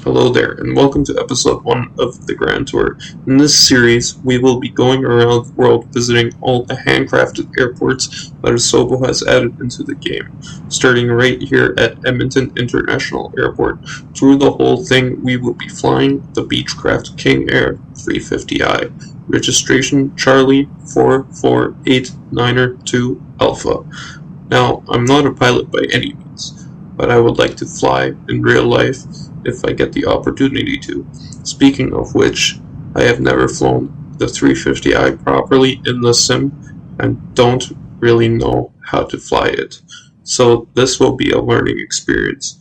Hello there, and welcome to episode 1 of the Grand Tour. In this series, we will be going around the world visiting all the handcrafted airports that Asobo has added into the game, starting right here at Edmonton International Airport. Through the whole thing, we will be flying the Beechcraft King Air 350i, registration Charlie 4489er2 Alpha. Now, I'm not a pilot by any means, but I would like to fly in real life if I get the opportunity to. Speaking of which, I have never flown the 350i properly in the sim and don't really know how to fly it. So this will be a learning experience.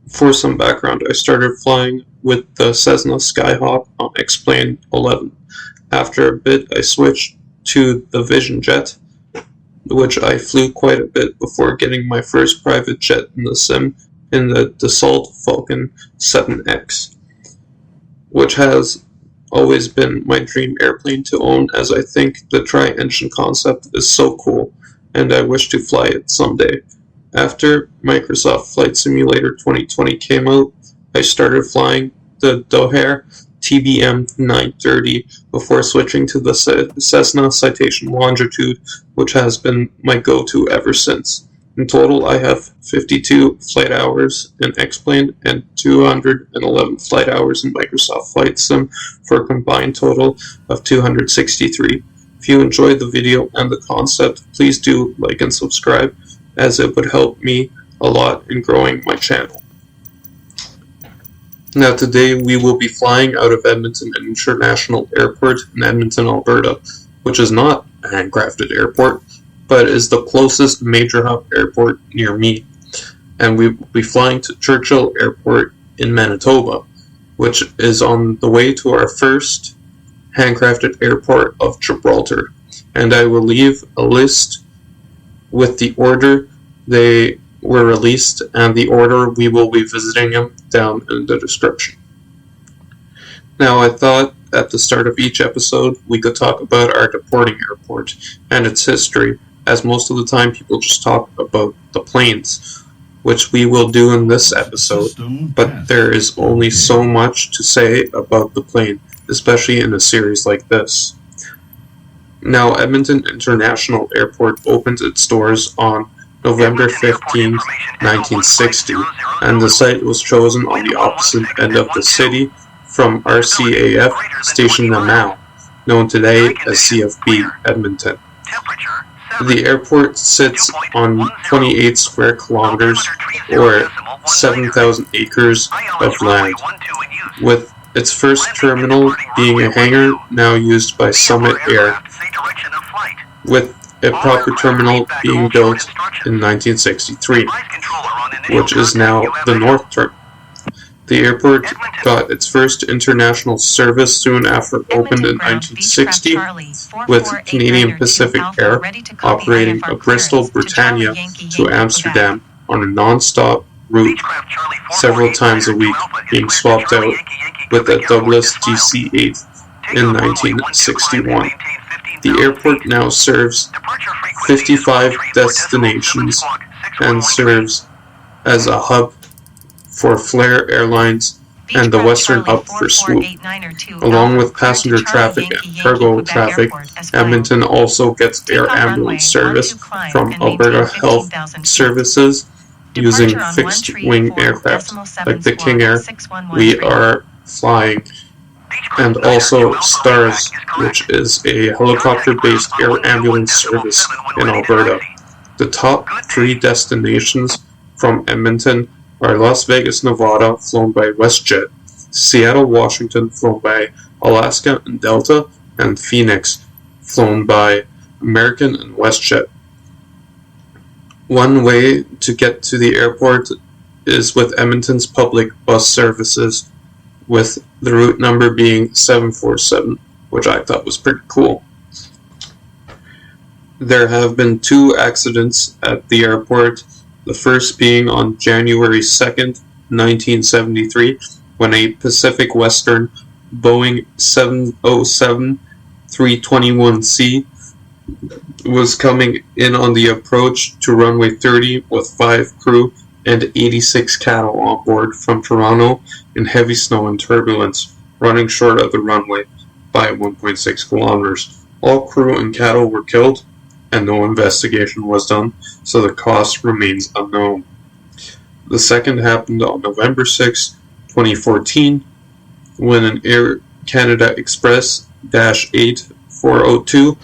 For some background, I started flying with the Cessna Skyhawk on X-Plane 11. After a bit, I switched to the Vision Jet, which I flew quite a bit before getting my first private jet in the sim in the Dassault Falcon 7X, which has always been my dream airplane to own, as I think the tri-engine concept is so cool, and I wish to fly it someday. After Microsoft Flight Simulator 2020 came out, I started flying the Doher TBM 930 before switching to the Cessna Citation Longitude, which has been my go-to ever since. In total, I have 52 flight hours in X-Plane and 211 flight hours in Microsoft Flight Sim for a combined total of 263. If you enjoyed the video and the concept, please do like and subscribe, as it would help me a lot in growing my channel. Now today we will be flying out of Edmonton International Airport in Edmonton, Alberta, which is not a handcrafted airport, but is the closest major hub airport near me, and we will be flying to Churchill Airport in Manitoba, which is on the way to our first handcrafted airport of Gibraltar, and I will leave a list with the order they were released and the order we will be visiting them down in the description. Now, I thought at the start of each episode we could talk about our deporting airport and its history, as most of the time people just talk about the planes, which we will do in this episode, but there is only so much to say about the plane, especially in a series like this. Now, Edmonton International Airport opened its doors on November 15, 1960, and the site was chosen on the opposite end of the city from RCAF Station Namao, known today as CFB Edmonton. The airport sits on 28 square kilometers, or 7,000 acres of land, with its first terminal being a hangar now used by Summit Air, with a proper terminal being built in 1963, which is now the North Terminal. The airport got its first international service soon after it opened in 1960, with Canadian Pacific Air operating a Bristol Britannia to Amsterdam on a non-stop route several times a week, being swapped out with a Douglas DC-8 in 1961. The airport now serves 55 destinations and serves as a hub for Flair Airlines and the Western Hub for Swoop. Along with passenger traffic and cargo traffic, Edmonton also gets air ambulance service from Alberta Health Services using fixed-wing aircraft like the King Air we are flying, and also STARS, which is a helicopter-based air ambulance service in Alberta. The top 3 destinations from Edmonton are Las Vegas, Nevada, flown by WestJet, Seattle, Washington, flown by Alaska and Delta, and Phoenix, flown by American and WestJet. One way to get to the airport is with Edmonton's public bus services, with the route number being 747, which I thought was pretty cool. There have been 2 accidents at the airport, the first being on January 2nd, 1973, when a Pacific Western Boeing 707-321C was coming in on the approach to runway 30 with 5 crew and 86 cattle on board from Toronto in heavy snow and turbulence, running short of the runway by 1.6 kilometers. All crew and cattle were killed, and no investigation was done, so the cost remains unknown. The second happened on November 6, 2014, when an Air Canada Express -8402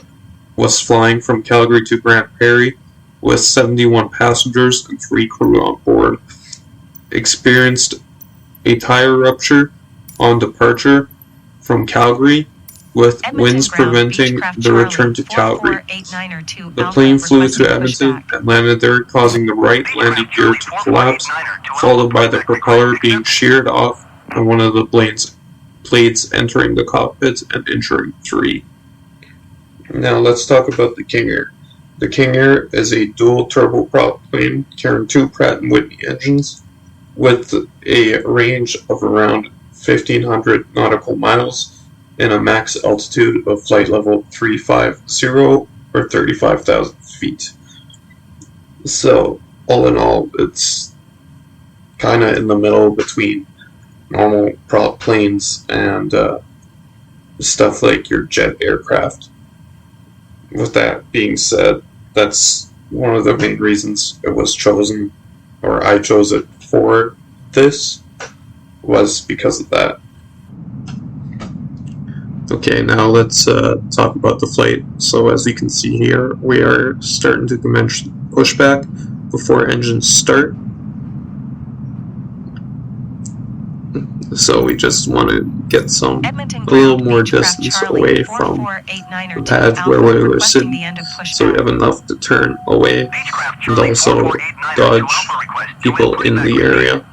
was flying from Calgary to Grande Prairie with 71 passengers and 3 crew on board. Experienced a tire rupture on departure from Calgary, with winds preventing the return to Calgary. The plane flew to Edmonton and landed there, causing the right landing gear to collapse, followed by the propeller being sheared off and one of the blades entering the cockpit and injuring 3. Now let's talk about the King Air. The King Air is a dual turboprop plane carrying 2 Pratt & Whitney engines with a range of around 1,500 nautical miles and a max altitude of flight level 350 or 35,000 feet. So, all in all, it's kind of in the middle between normal prop planes and stuff like your jet aircraft. With that being said, that's one of the main reasons it was chosen, or I chose it for this, was because of that. Okay, now let's talk about the flight. So as you can see here, we are starting to commence pushback before engines start. So we just want to get a little more distance away from the pad where we were sitting, so we have enough to turn away and also dodge people in the area.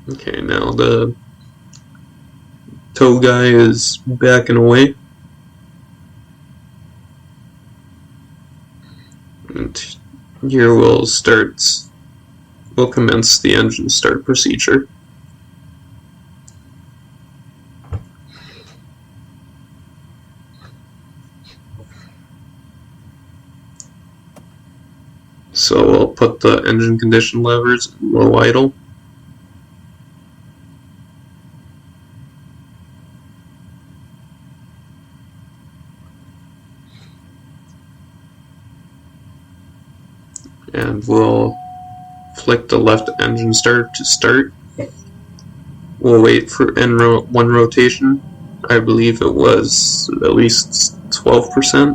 Okay, now the tow guy is backing away. And here we'll commence the engine start procedure. So we'll put the engine condition levers in low idle. And we'll flick the left engine start to start. We'll wait for one rotation. I believe it was at least 12%.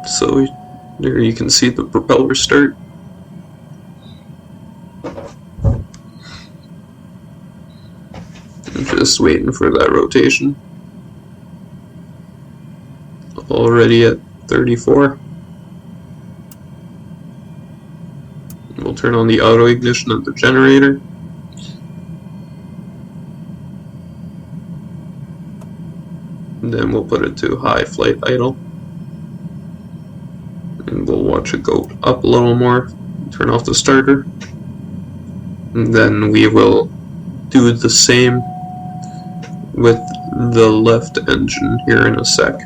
So there you can see the propeller start. I'm just waiting for that rotation. Already at 34. We'll turn on the auto ignition of the generator. And then we'll put it to high flight idle. And we'll watch it go up a little more. Turn off the starter. And then we will do the same with the left engine here in a sec.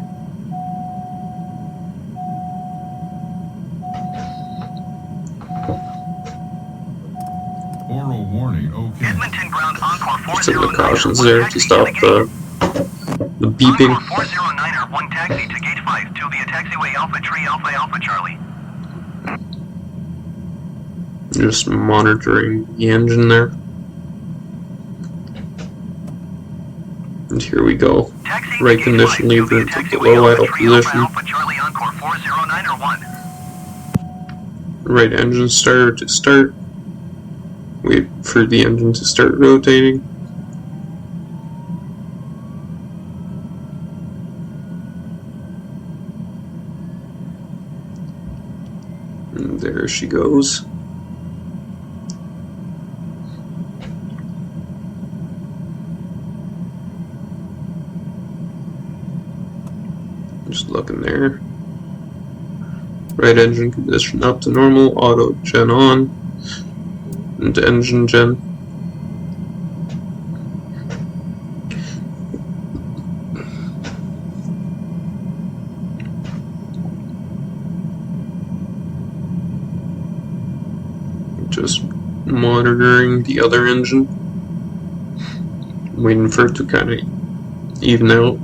Set the cautions there to stop the beeping. 409er, 1 taxi to gate 5 to the taxiway Alpha Tree Alpha Alpha Charlie. Just monitoring the engine there. And here we go. Taxi Right condition lever into the low idle position. Alpha Charlie Encore 409er 1. Right engine starter to start. Wait for the engine to start rotating. And there she goes. Just looking there. Right engine condition up to normal, auto gen on, and engine gen. Just monitoring the other engine, waiting for it to kind of even out.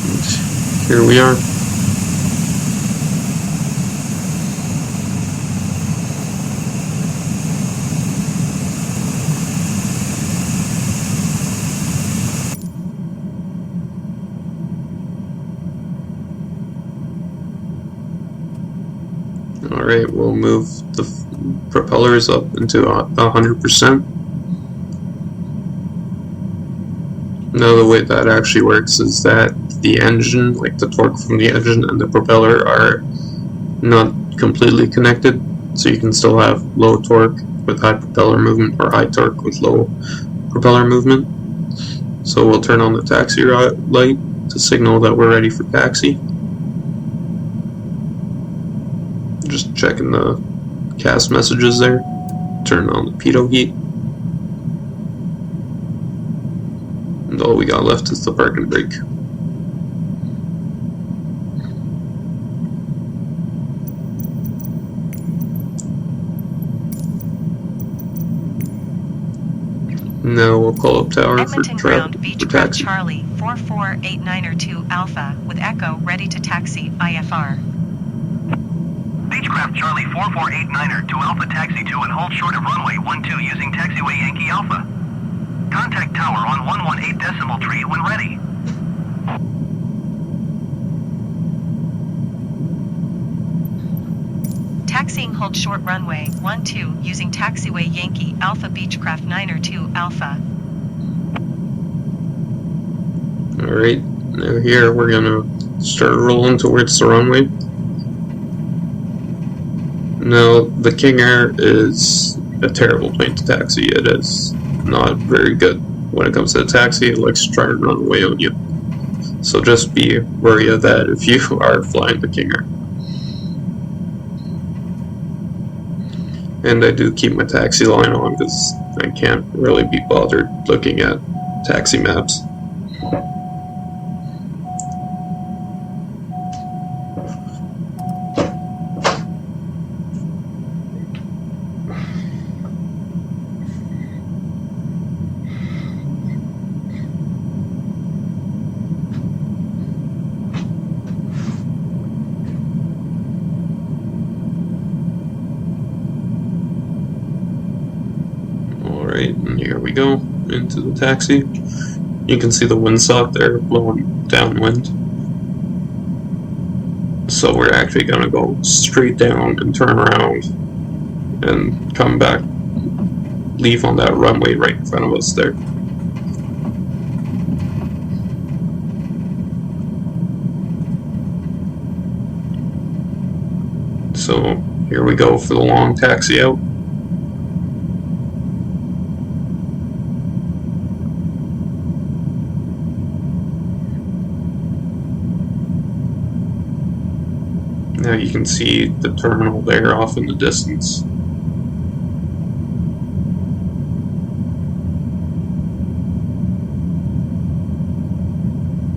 And here we are. Alright, we'll move the propellers up into 100%. Now the way that actually works is that the engine, like the torque from the engine and the propeller, are not completely connected, so you can still have low torque with high propeller movement or high torque with low propeller movement. So we'll turn on the taxi light to signal that we're ready for taxi. Just checking the CAS messages there. Turn on the pitot heat. And all we got left is the park and brake. Now we'll call up tower Edmonton for ground Beechcraft taxi. Charlie 4489er2 Alpha with Echo ready to taxi IFR. Beechcraft Charlie 4489er to Alpha Taxi 2 and hold short of runway 12 using taxiway Yankee Alpha. Contact tower on 118.3 when ready. Taxiing hold short runway 12 using taxiway Yankee Alpha Beechcraft 9er2 Alpha. Alright, now here we're gonna start rolling towards the runway. Now, the King Air is a terrible plane to taxi. It is not very good. When it comes to a taxi, it likes to try and run away on you. So just be wary of that if you are flying the King Air. And I do keep my taxi line on because I can't really be bothered looking at taxi maps. Alright, and here we go into the taxi. You can see the windsock there blowing downwind. So we're actually going to go straight down and turn around and come back, leave on that runway right in front of us there. So here we go for the long taxi out. Now you can see the terminal there off in the distance.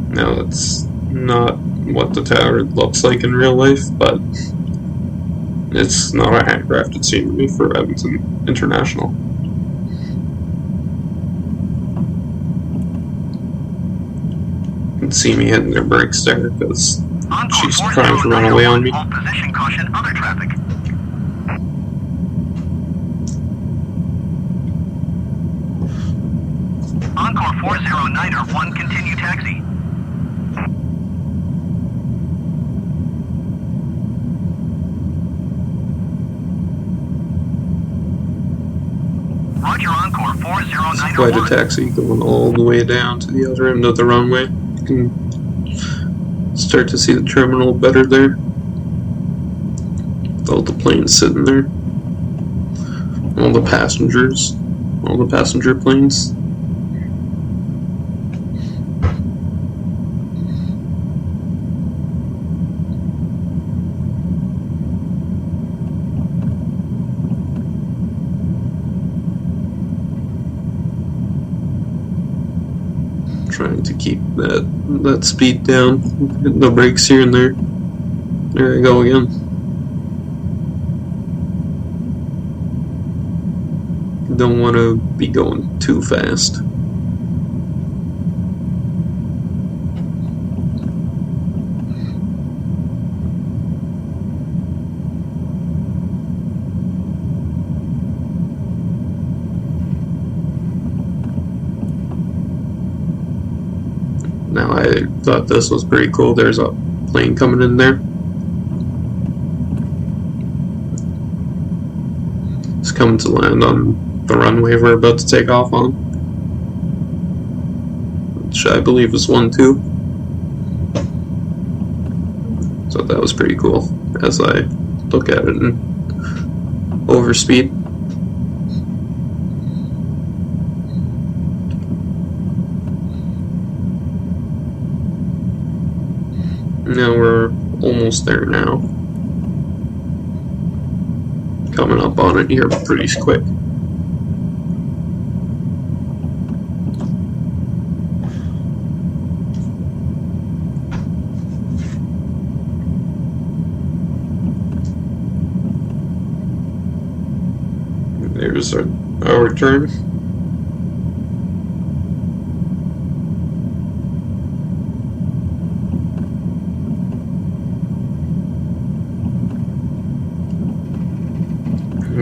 Now that's not what the tower looks like in real life, but it's not a handcrafted scenery for Edmonton International. You can see me hitting their brakes there because she's trying to run away on me. Hold position, caution, other traffic. Encore 409er 1, continue taxi. Roger, Encore 409er It's quite a 1. taxi going all the way down to the other end of the runway. You can start to see the terminal better there. All the planes sitting there. All the passengers. All the passenger planes. Trying to keep that speed down, hitting the brakes here and there. There we go again. Don't want to be going too fast. Now I thought this was pretty cool. There's a plane coming in there. It's coming to land on the runway we're about to take off on, which I believe is 1-2. So that was pretty cool as I look at it in overspeed. Now we're almost there now. Coming up on it here pretty quick. There's our turn.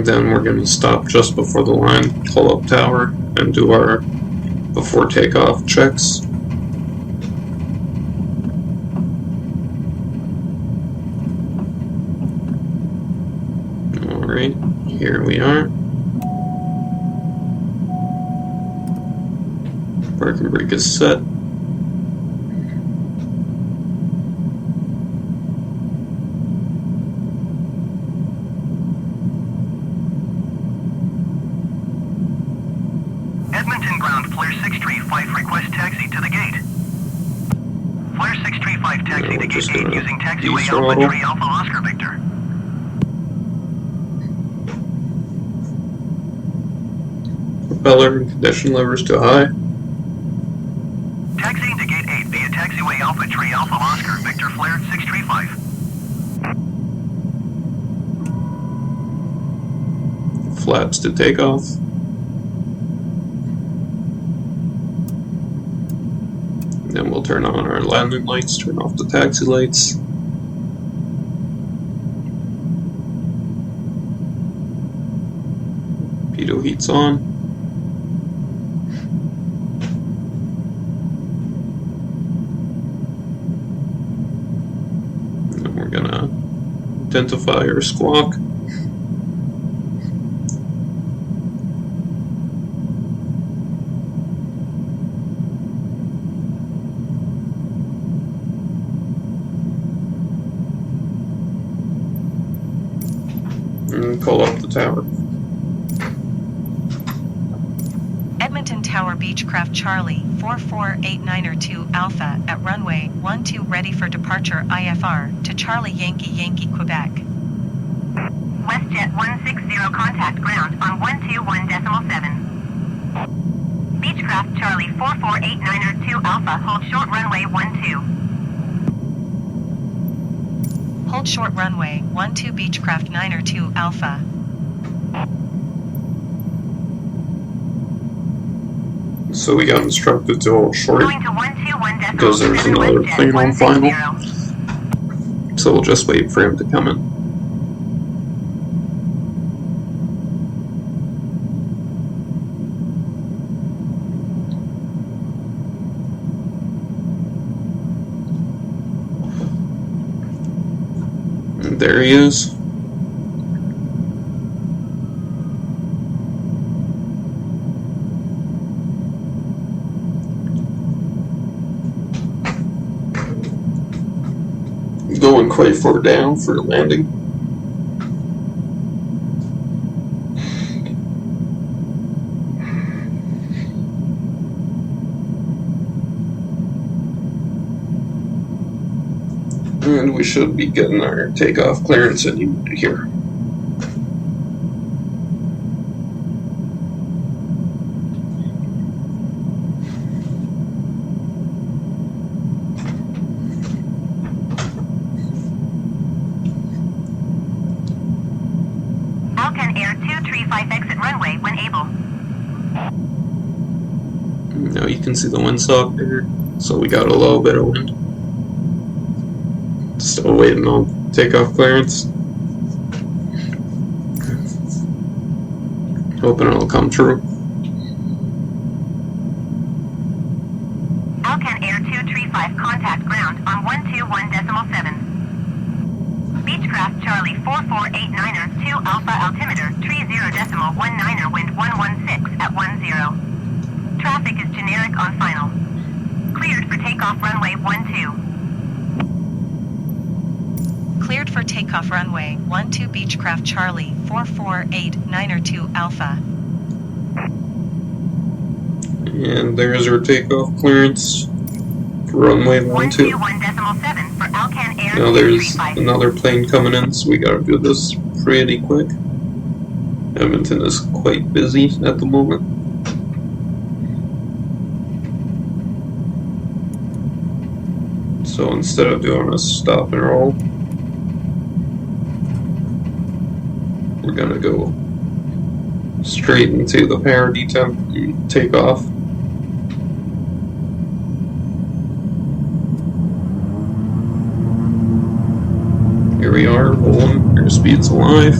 Then we're going to stop just before the line, pull up tower, and do our before takeoff checks. Alright, here we are. Parking brake is set. Edmonton ground, Flare 635, request taxi to the gate. Flare 635, taxi to gate 8 using taxiway Alpha 3 Alpha Oscar Victor. Propeller and condition levers to high. Taxiing to gate 8 via taxiway Alpha 3 Alpha Oscar Victor Flare 635. Flaps to takeoff. Then we'll turn on our landing lights, turn off the taxi lights. Pitot heat's on. And we're gonna identify our squawk. And call up the tower. Edmonton Tower Beechcraft Charlie 4489 Alpha at runway 12 ready for departure IFR to Charlie Yankee Yankee Quebec. WestJet 160 contact ground on 121.7. Beechcraft Charlie 4489 Alpha hold short runway 12. Hold short runway 12 Beechcraft 92 Alpha. So we got instructed to hold short Going to 121.7 because there's another plane on final. So we'll just wait for him to come in. And there he is. Going quite far down for landing. And we should be getting our takeoff clearance any minute here. You can see the windsock there, so we got a little bit of wind. Still waiting on takeoff clearance. Hoping it'll come true. Alcan Air 235, contact ground on 121.7. Beechcraft Charlie 4489er 2 Alpha altimeter 30.19er wind 116 at 10. Traffic is generic on final. Cleared for takeoff runway 12. Cleared for takeoff runway 12 Beechcraft Charlie 4489er 2 Alpha. And there's our takeoff clearance for runway 12. 121.7 for Alcan Air. Now there's 235. another plane coming in, so we gotta do this pretty quick. Edmonton is quite busy at the moment. So instead of doing a stop and roll, we're gonna go straight into the power detemp and take off. Here we are, rolling, airspeed's alive.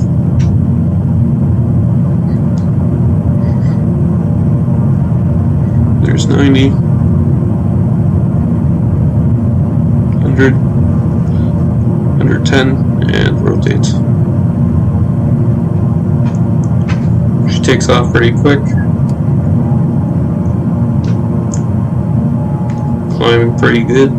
There's 90, 100, 110, and rotate. She takes off pretty quick. Climbing pretty good.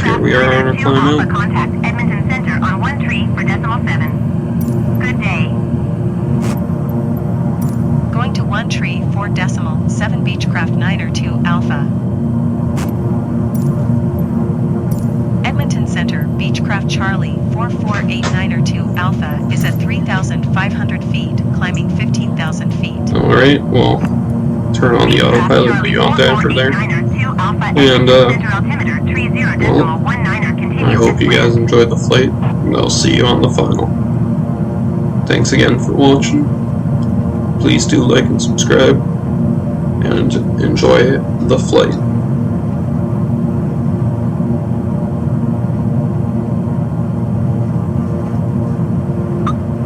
Here we are on our climb out. Contact Edmonton Center on 1 tree for decimal 7. Good day. Going to 1 tree 4 decimal 7 Beechcraft 9er 2 Alpha. Edmonton Center Beechcraft Charlie 4489er 2 Alpha is at 3,500 feet, climbing 15,000 feet. Alright, well, turn on the autopilot beyond after there. And, well, I hope you guys enjoyed the flight, and I'll see you on the final. Thanks again for watching. Please do like and subscribe, and enjoy the flight.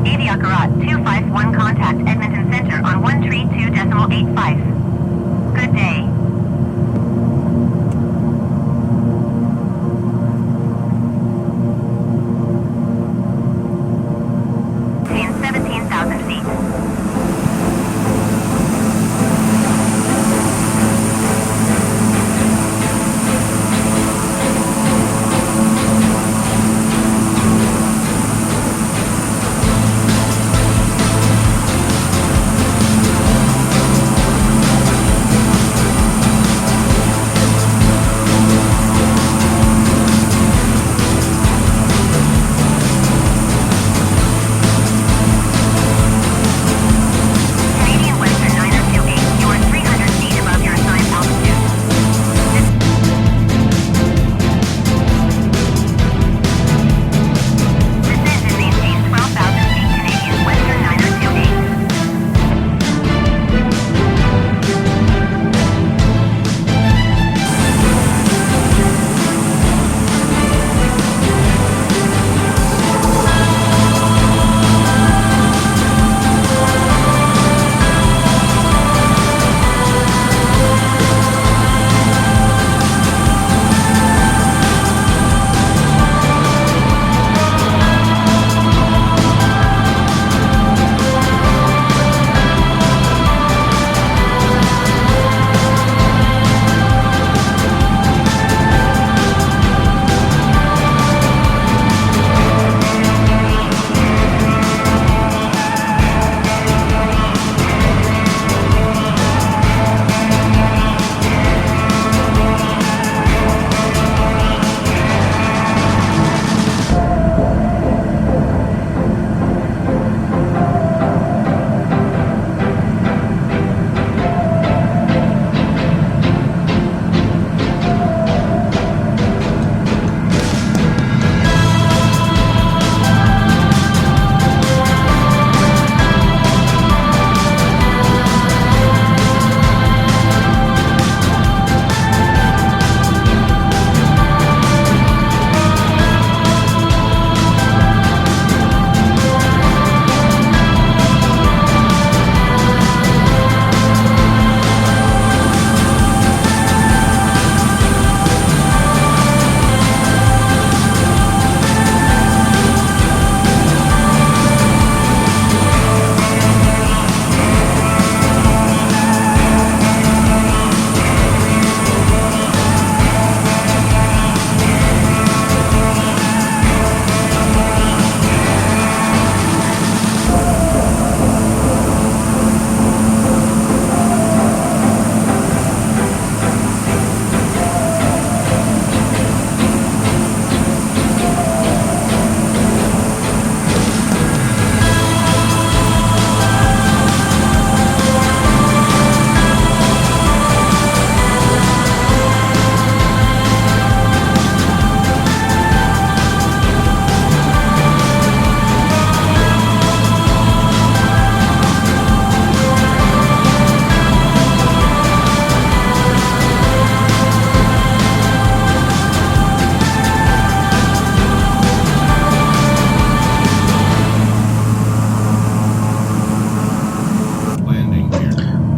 Aviakarat 251, contact Edmonton Center on 1 tree 2.85. Good day. In 17,000 feet.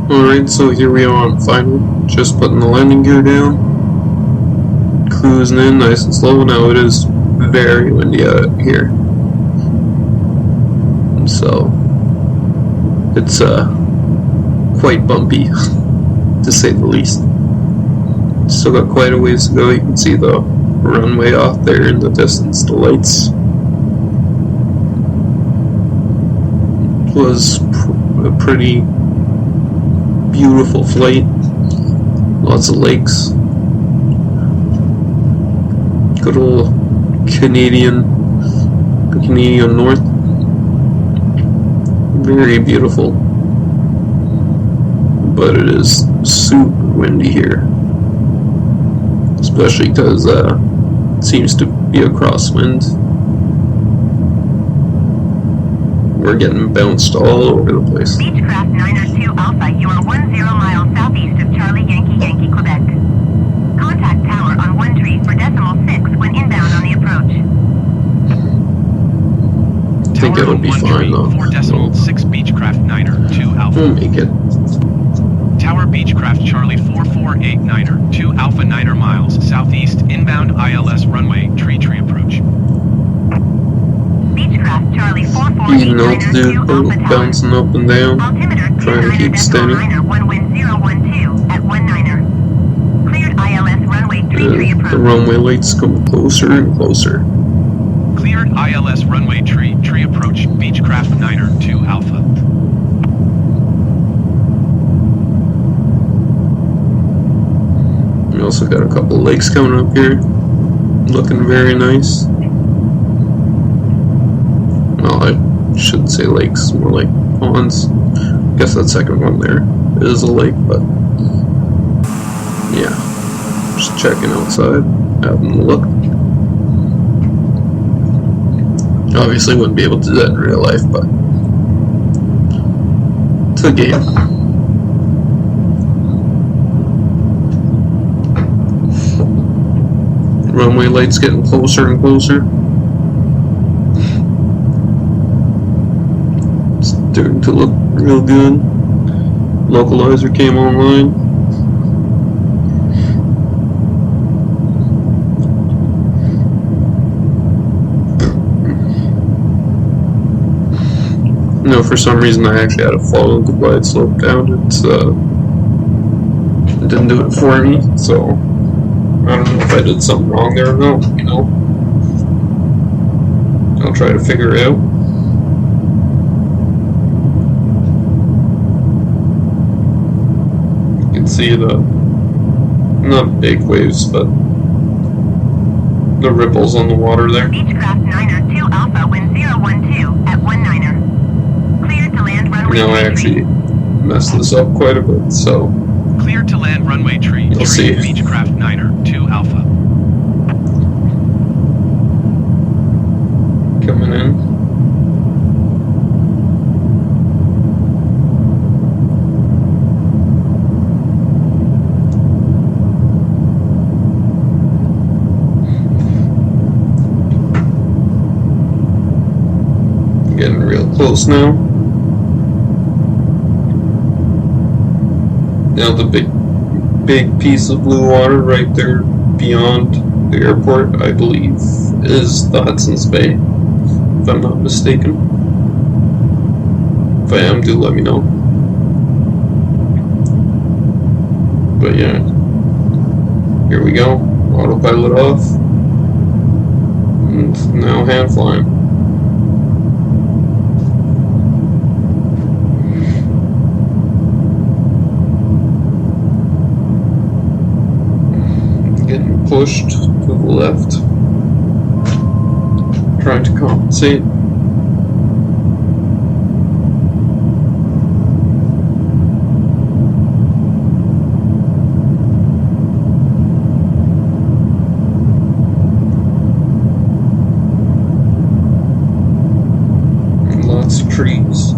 Alright, so here we are on final. Just putting the landing gear down. Cruising in nice and slow. Now it is very windy out here. So it's quite bumpy to say the least. Still got quite a ways to go. You can see the runway off there in the distance, the lights. It was a pretty beautiful flight. Lots of lakes. Good old Canadian North. Very beautiful. But it is super windy here. Especially because it seems to be a crosswind. We're getting bounced all over the place. Beechcraft 902 Alpha, you are 10 miles southeast of Charlie Yankee Quebec. Contact tower on 1 tree for decimal 6 when inbound on the approach. I think it'll be fine though. 4 decimal 6 Beechcraft 902 Alpha. We'll make it. Tower Beechcraft Charlie 4489er 2 Alpha 9 miles southeast inbound ILS runway tree approach. Beechcraft Charlie Even altitude, 4489er 2 Alpha Tower. bouncing up and down. Altimeter Trying to keep steady. 1 wind 012 at 19er. Cleared ILS runway tree approach. The runway lights come closer and closer. Cleared ILS runway tree approach Beechcraft 902 Alpha. We also got a couple lakes coming up here. Looking very nice. Well, I shouldn't say lakes, more like ponds. I guess that second one there is a lake, but yeah. Just checking outside, having a look. Obviously wouldn't be able to do that in real life, but it's a game. Runway lights getting closer and closer. Starting to look real good. Localizer came online. No, for some reason I actually had to follow the glide slope down. It didn't do it for me, so I don't know if I did something wrong there or not, you know. I'll try to figure it out. You can see the, not big waves, but the ripples on the water there. Beechcraft 902 Alpha, wind 012 at 19er. Cleared to land runway. Now I actually messed this up quite a bit, so Clear to land runway tree. You'll see. Beechcraft 902 Alpha. coming in. Getting real close now. Now the big piece of blue water right there beyond the airport, I believe, is the Hudson's Bay, if I'm not mistaken. If I am, do let me know. But yeah, here we go. Autopilot off, and now hand flying. Pushed to the left, trying to compensate. And lots of trees.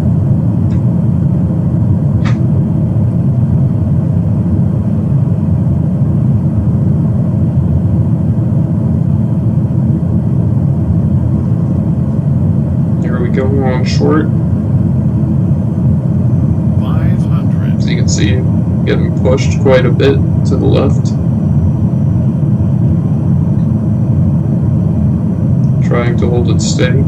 Go on short. 500. So you can see getting pushed quite a bit to the left. Trying to hold it steady.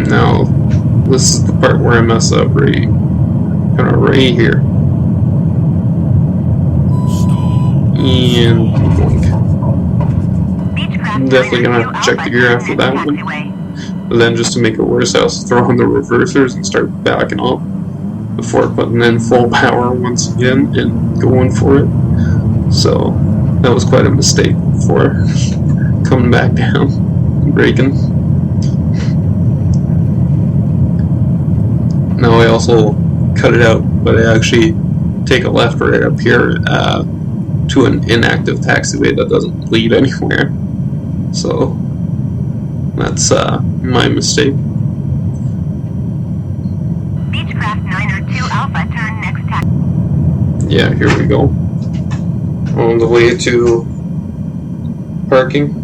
Now, this is the part where I mess up right here. And I'm definitely gonna have to check the gear after that one. But then just to make it worse, I also throw on the reversers and start backing up before putting in full power once again and going for it. So that was quite a mistake before coming back down and braking. Now I also cut it out, but I actually take a left right up here to an inactive taxiway that doesn't lead anywhere. So that's my mistake. Beechcraft 902 Alpha, turn next taxi. Yeah, here we go. On the way to parking.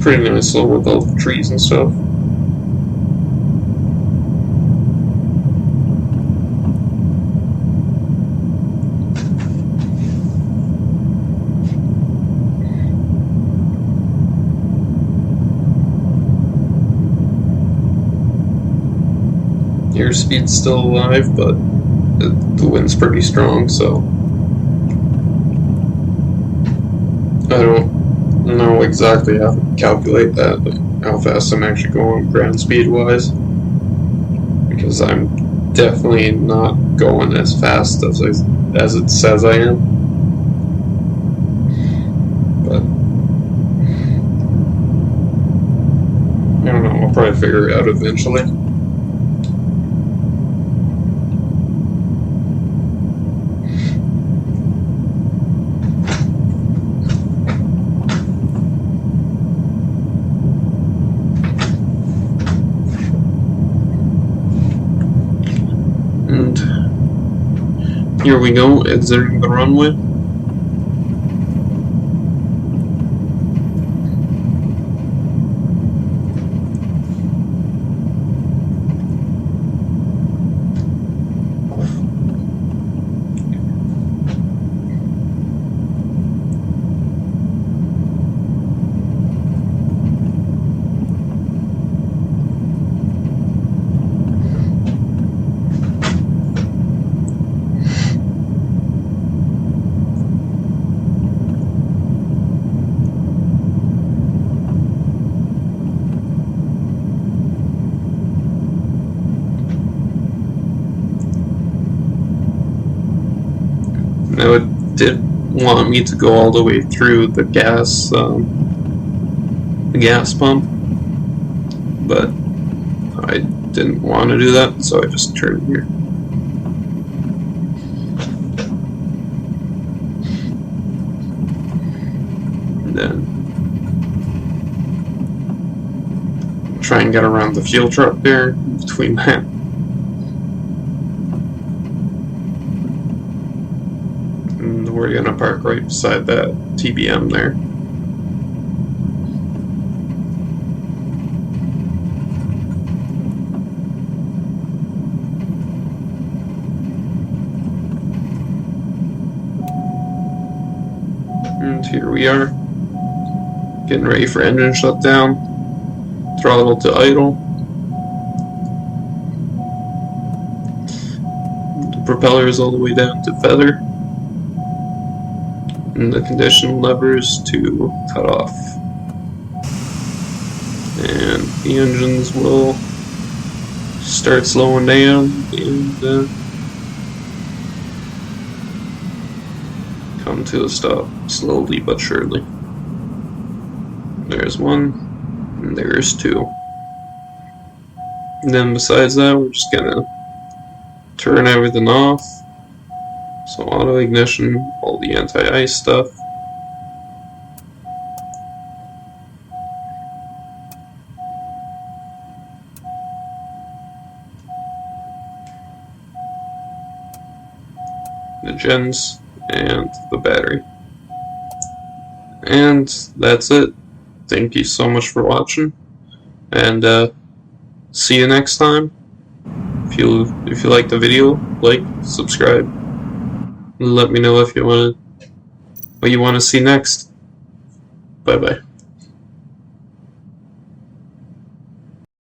Pretty nice though with all the trees and stuff. Airspeed's still alive, but the wind's pretty strong, so I don't know exactly how to calculate that, but how fast I'm actually going ground speed wise, because I'm definitely not going as fast as it says I am. But I don't know, I'll probably figure it out eventually. Here we go, exiting the runway. Now it did want me to go all the way through the gas pump, but I didn't want to do that, so I just turned here. And then try and get around the fuel truck there between that. We're gonna park right beside that TBM there. And here we are, getting ready for engine shutdown, throttle to idle. The propeller is all the way down to feather. And the condition levers to cut off. the engines will start slowing down and come to a stop slowly but surely. There's one, and there's two. And then besides that, we're just gonna turn everything off. So auto ignition, all the anti-ice stuff. The gens and the battery. And that's it. Thank you so much for watching, and see you next time. If you like the video, like, subscribe, and let me know if you what you want to see next. Bye bye.